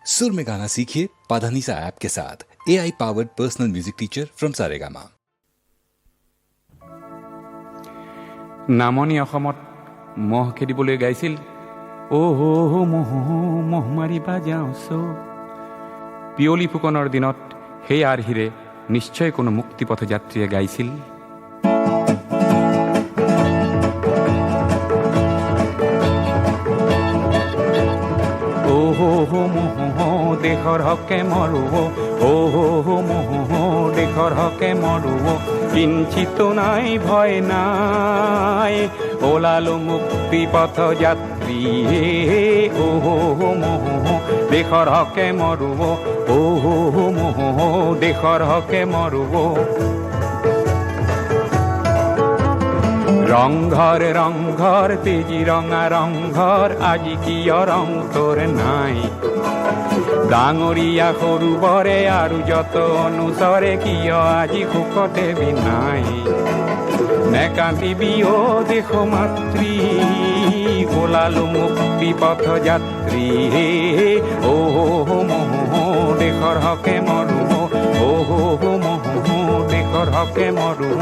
सुर में गाना सीखिए पाधानीसा ऐप के साथ। AI powered personal music teacher from Saregama. নামনি অসমত মহ খেদিবলৈ গাইছিল মহ মহ মাৰিবা যাওঁছো। পিয়লি ফুকনৰ দিনত সেই আৰ্হিৰে নিশ্চয় কোনো মুক্তিপথ যাত্ৰীয়ে গাইছিল। মহ দেশৰ হকে মৰো, মহ দেশৰ হকে মৰো, কিঞ্চিত নাই ভয় নাই, ওলালো মুক্তি পথ যাত্ৰী। মহ দেশৰ হকে মৰো, মহ দেশৰ হকে মৰো। ৰংঘৰ ৰংঘৰ তেজি ৰঙা ৰংঘৰ, আজি কিয় ৰং তোৰ নাই? ডাঙৰীয়া সৰু বৰে আৰু যত অনুচৰে, কিয় আজি সুখতে বিনাই? নেকান্দিবি অ দেশ মাতৃ, ওলালো মুক্তি পথ যাত্ৰী। মহ দেশৰ হকে মৰো, মহ দেশৰ হকে মৰো।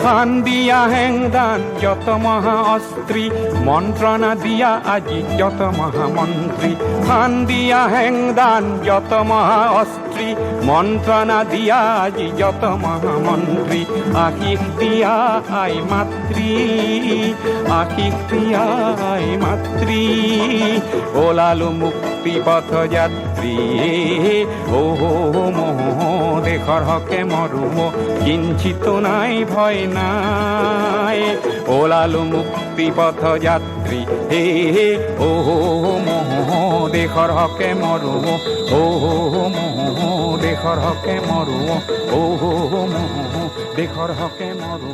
খান দিয়া হেংদান যত মহা অস্ত্রী, মন্ত্রণা দিয়া আজি যত মহামন্ত্রী। খান দিয়া হেংদান যত মহা অস্ত্রী, মন্ত্রণা দিয়া আজি যত মহামন্ত্রী। আশিস দিয়া আই মাতৃ, আশিস দিয়া আই মাতৃ, ওলালো মুক্তি পথ যাত্ৰী। মহ দেশৰ হকে মৰো, কিঞ্চিত নাই ভয় নাই, ওলালো মুক্তি পথ যাত্ৰী। মহ দেশৰ হকে মৰো, মহ দেশৰ হকে মৰো, মহ দেশৰ হকে মৰো।